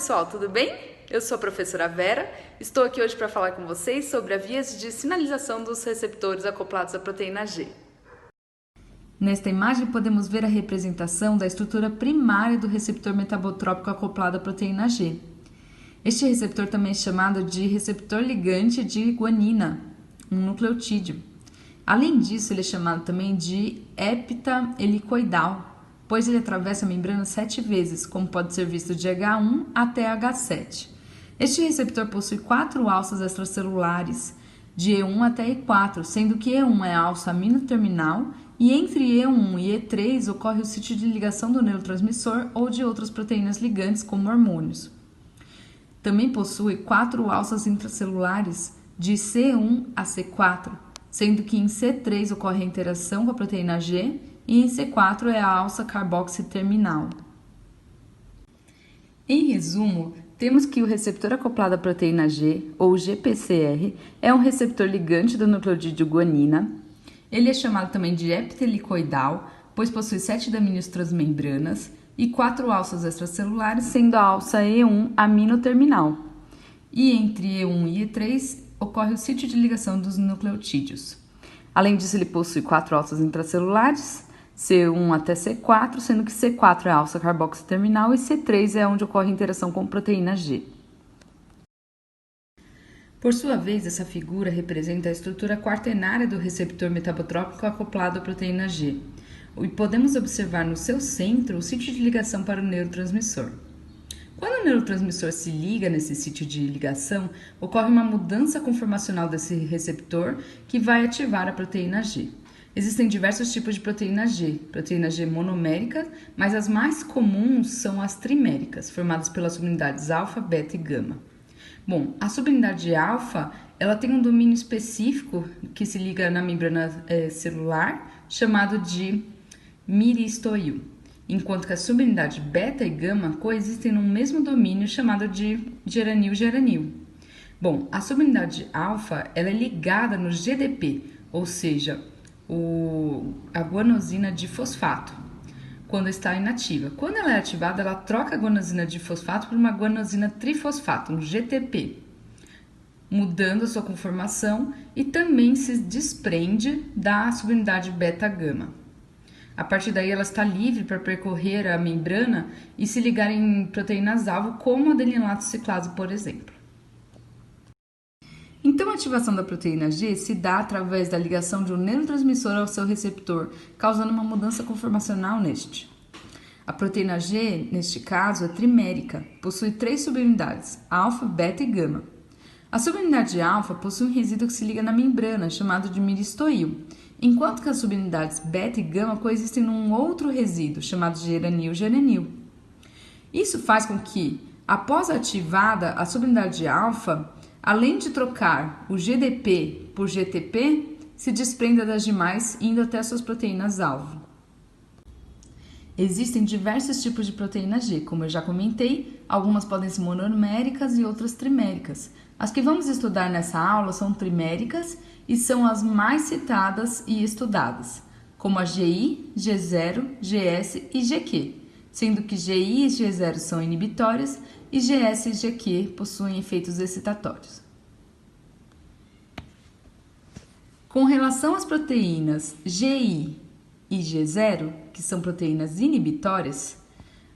pessoal, tudo bem? Eu sou a professora Vera, estou aqui hoje para falar com vocês sobre as vias de sinalização dos receptores acoplados à proteína G. Nesta imagem podemos ver a representação da estrutura primária do receptor metabotrópico acoplado à proteína G. Este receptor também é chamado de receptor ligante de guanina, um nucleotídeo. Além disso, ele é chamado também de hepta helicoidal, pois ele atravessa a membrana 7 vezes, como pode ser visto de H1 até H7. Este receptor possui 4 alças extracelulares, de E1 até E4, sendo que E1 é a alça aminoterminal e entre E1 e E3 ocorre o sítio de ligação do neurotransmissor ou de outras proteínas ligantes, como hormônios. Também possui 4 alças intracelulares, de C1 a C4, sendo que em C3 ocorre a interação com a proteína G e em C4 é a alça carboxy terminal. Em resumo, temos que o receptor acoplado à proteína G, ou GPCR, é um receptor ligante do nucleotídeo guanina. Ele é chamado também de heptahelicoidal, pois possui 7 domínios transmembranas e 4 alças extracelulares, sendo a alça E1 aminoterminal. E entre E1 e E3 ocorre o sítio de ligação dos nucleotídeos. Além disso, ele possui 4 alças intracelulares, C1 até C4, sendo que C4 é a alça carboxy terminal e C3 é onde ocorre a interação com a proteína G. Por sua vez, essa figura representa a estrutura quaternária do receptor metabotrópico acoplado à proteína G. E podemos observar no seu centro o sítio de ligação para o neurotransmissor. Quando o neurotransmissor se liga nesse sítio de ligação, ocorre uma mudança conformacional desse receptor que vai ativar a proteína G. Existem diversos tipos de proteína G monomérica, mas as mais comuns são as triméricas, formadas pelas subunidades alfa, beta e gama. Bom, a subunidade alfa, ela tem um domínio específico que se liga na membrana celular, chamado de miristoil, enquanto que a subunidade beta e gama coexistem no mesmo domínio chamado de geranil-geranil. Bom, a subunidade alfa, ela é ligada no GDP, ou seja, a guanosina difosfato, quando está inativa. Quando ela é ativada, ela troca a guanosina difosfato por uma guanosina trifosfato, um GTP, mudando a sua conformação e também se desprende da subunidade beta-gama. A partir daí, ela está livre para percorrer a membrana e se ligar em proteínas-alvo, como a adenilato ciclase, por exemplo. Então, a ativação da proteína G se dá através da ligação de um neurotransmissor ao seu receptor, causando uma mudança conformacional neste. A proteína G, neste caso, é trimérica, possui 3 subunidades, alfa, beta e gama. A subunidade alfa possui um resíduo que se liga na membrana, chamado de miristoil, enquanto que as subunidades beta e gama coexistem num outro resíduo, chamado de geranil-geranil. Isso faz com que, após ativada a subunidade alfa, além de trocar o GDP por GTP, se desprenda das demais, indo até suas proteínas-alvo. Existem diversos tipos de proteína G, como eu já comentei, algumas podem ser monoméricas e outras triméricas. As que vamos estudar nessa aula são triméricas e são as mais citadas e estudadas, como a GI, G0, GS e GQ, sendo que GI e G0 são inibitórias e GS e GQ possuem efeitos excitatórios. Com relação às proteínas GI e G0, que são proteínas inibitórias,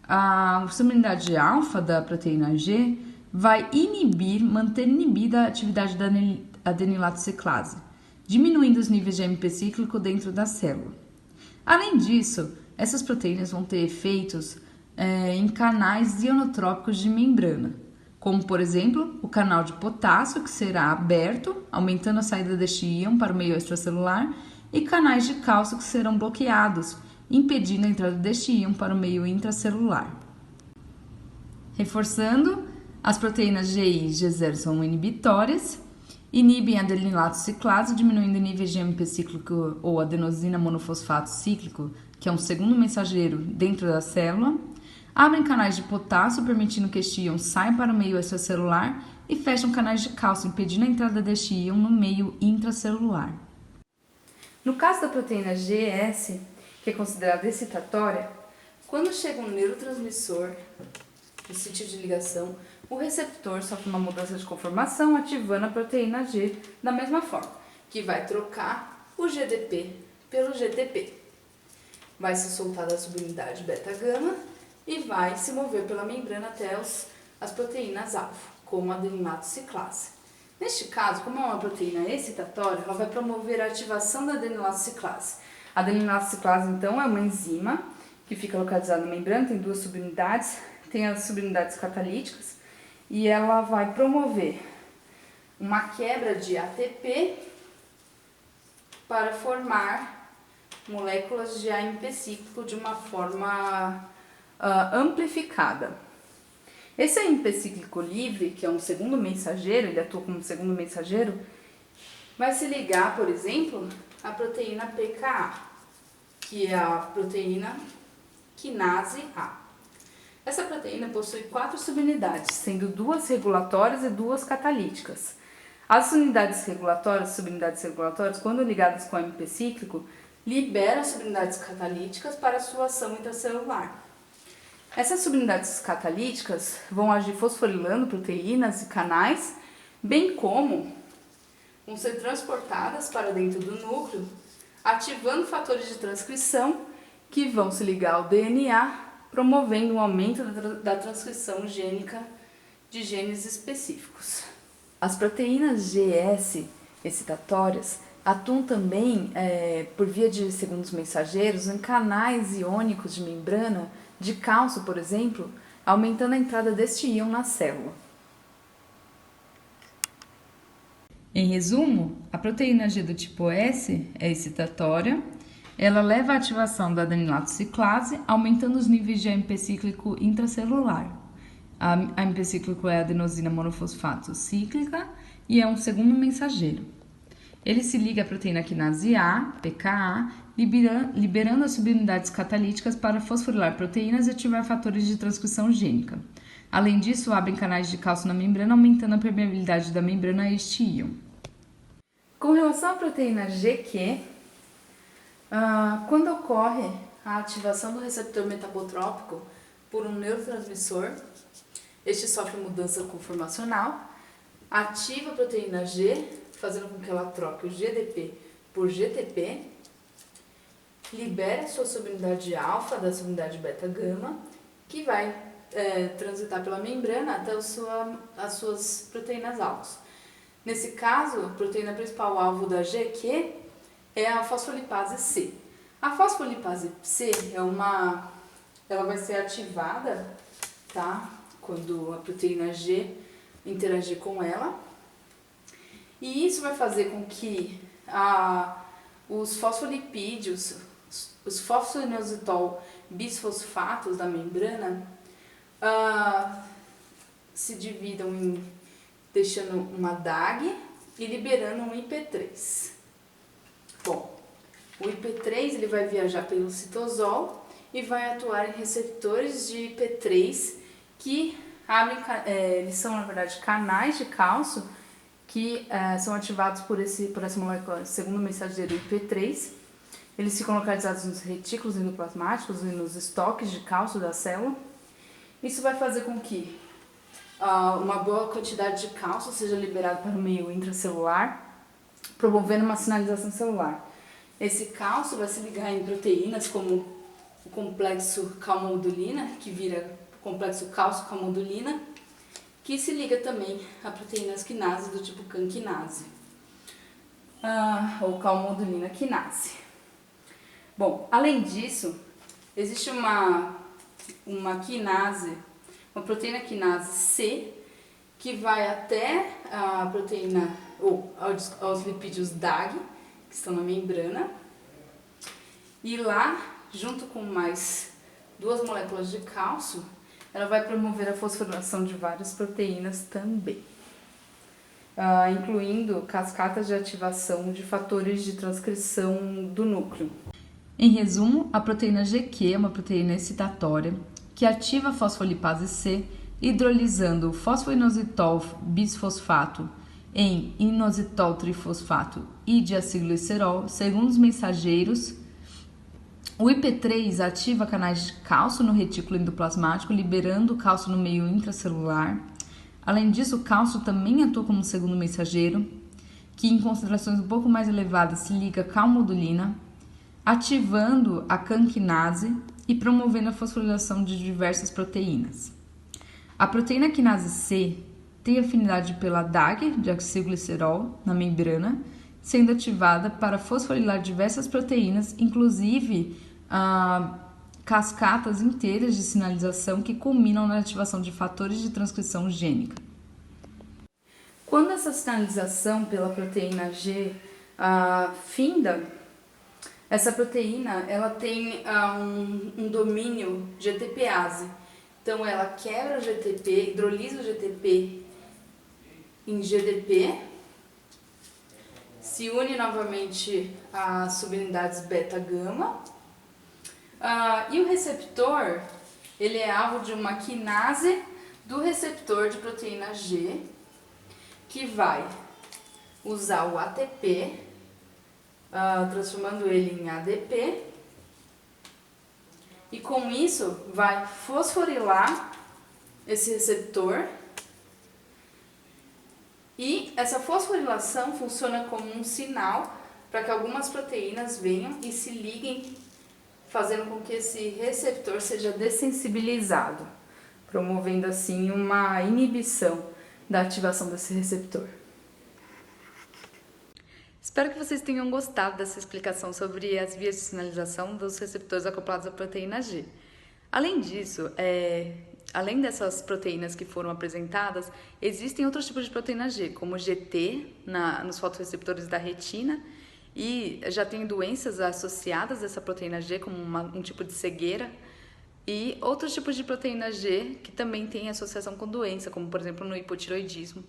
a subunidade alfa da proteína G vai manter inibida a atividade da adenilato ciclase, diminuindo os níveis de AMP cíclico dentro da célula. Além disso, essas proteínas vão ter efeitos em canais ionotrópicos de membrana, como, por exemplo, o canal de potássio, que será aberto, aumentando a saída deste íon para o meio extracelular, e canais de cálcio que serão bloqueados, impedindo a entrada deste íon para o meio intracelular. Reforçando, as proteínas GI e G0 são inibitórias, inibem a adenilato ciclase, diminuindo níveis de AMP cíclico ou adenosina monofosfato cíclico, que é um segundo mensageiro dentro da célula, abrem canais de potássio, permitindo que este íon saia para o meio extracelular e fecham canais de cálcio, impedindo a entrada deste íon no meio intracelular. No caso da proteína GS, que é considerada excitatória, quando chega um neurotransmissor do sítio de ligação, o receptor sofre uma mudança de conformação, ativando a proteína G da mesma forma, que vai trocar o GDP pelo GTP. Vai se soltar da subunidade beta-gama e vai se mover pela membrana até as proteínas-alvo, como a adenilado-ciclase. Neste caso, como é uma proteína excitatória, ela vai promover a ativação da adenilado-ciclase. A adenilado-ciclase, então, é uma enzima que fica localizada na membrana, tem duas subunidades, tem as subunidades catalíticas, e ela vai promover uma quebra de ATP para formar moléculas de AMP cíclico de uma forma amplificada. Esse AMP cíclico livre, que é um segundo mensageiro, ele atua como segundo mensageiro, vai se ligar, por exemplo, à proteína PKA, que é a proteína quinase A. Essa proteína possui 4 subunidades, sendo 2 regulatórias e 2 catalíticas. As subunidades regulatórias, quando ligadas com o AMP cíclico, liberam as subunidades catalíticas para sua ação intracelular. Essas subunidades catalíticas vão agir fosforilando proteínas e canais, bem como vão ser transportadas para dentro do núcleo, ativando fatores de transcrição que vão se ligar ao DNA, promovendo um aumento da transcrição gênica de genes específicos. As proteínas GS excitatórias atuam também por via de segundos mensageiros em canais iônicos de membrana de cálcio, por exemplo, aumentando a entrada deste íon na célula. Em resumo, a proteína G do tipo S é excitatória, ela leva à ativação da adenilado-ciclase, aumentando os níveis de AMP cíclico intracelular. A AMP cíclico é a adenosina monofosfato cíclica e é um segundo mensageiro. Ele se liga à proteína quinase A, PKA, liberando as subunidades catalíticas para fosforilar proteínas e ativar fatores de transcrição gênica. Além disso, abrem canais de cálcio na membrana, aumentando a permeabilidade da membrana a este íon. Com relação à proteína GQ, quando ocorre a ativação do receptor metabotrópico por um neurotransmissor, este sofre mudança conformacional, ativa a proteína G, fazendo com que ela troque o GDP por GTP, libera sua subunidade alfa da subunidade beta-gama, que vai transitar pela membrana até as suas proteínas-alvos. Nesse caso, a proteína principal-alvo da GQ é a fosfolipase C. A fosfolipase C ela vai ser ativada, tá? Quando a proteína G interagir com ela. E isso vai fazer com que os fosfolipídios, os fosfoinositol bisfosfatos da membrana se dividam deixando uma DAG e liberando um IP3. Bom, o IP3 ele vai viajar pelo citosol e vai atuar em receptores de IP3 que abrem, eles são na verdade canais de cálcio que são ativados por essa molécula segundo mensageiro IP3. Eles ficam localizados nos retículos endoplasmáticos e nos estoques de cálcio da célula. Isso vai fazer com que uma boa quantidade de cálcio seja liberado para o meio intracelular, promovendo uma sinalização celular. Esse cálcio vai se ligar em proteínas como o complexo calmodulina, que vira complexo cálcio-calmodulina, que se liga também a proteínas quinase do tipo CAN-quinase, ou calmodulina quinase. Bom, além disso, existe uma quinase, uma proteína quinase C, que vai até a proteína, ou aos lipídios DAG, que estão na membrana, e lá, junto com mais 2 moléculas de cálcio, ela vai promover a fosforilação de várias proteínas também, incluindo cascatas de ativação de fatores de transcrição do núcleo. Em resumo, a proteína GQ é uma proteína excitatória que ativa a fosfolipase C, hidrolisando o fosfoinositol bisfosfato em inositol trifosfato e diacilglicerol, segundo os mensageiros O IP3 ativa canais de cálcio no retículo endoplasmático, liberando cálcio no meio intracelular. Além disso, o cálcio também atua como segundo mensageiro, que em concentrações um pouco mais elevadas se liga à calmodulina, ativando a canquinase e promovendo a fosforilação de diversas proteínas. A proteína quinase C tem afinidade pela DAG, deoxirriboglicerol, na membrana, sendo ativada para fosforilar diversas proteínas, inclusive cascatas inteiras de sinalização que culminam na ativação de fatores de transcrição gênica. Quando essa sinalização pela proteína G finda, essa proteína ela tem um domínio GTPase. Então ela quebra o GTP, hidrolisa o GTP em GDP, se une novamente às subunidades beta-gama, e o receptor ele é alvo de uma quinase do receptor de proteína G, que vai usar o ATP, transformando ele em ADP, e com isso vai fosforilar esse receptor. E essa fosforilação funciona como um sinal para que algumas proteínas venham e se liguem, fazendo com que esse receptor seja dessensibilizado, promovendo assim uma inibição da ativação desse receptor. Espero que vocês tenham gostado dessa explicação sobre as vias de sinalização dos receptores acoplados à proteína G. Além disso, além dessas proteínas que foram apresentadas, existem outros tipos de proteína G, como GT nos fotorreceptores da retina, e já tem doenças associadas a essa proteína G, como um tipo de cegueira, e outros tipos de proteína G que também têm associação com doença, como por exemplo no hipotiroidismo.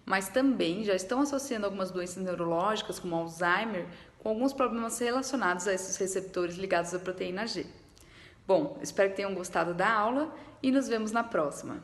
Mas também já estão associando algumas doenças neurológicas, como Alzheimer, com alguns problemas relacionados a esses receptores ligados à proteína G. Bom, espero que tenham gostado da aula e nos vemos na próxima.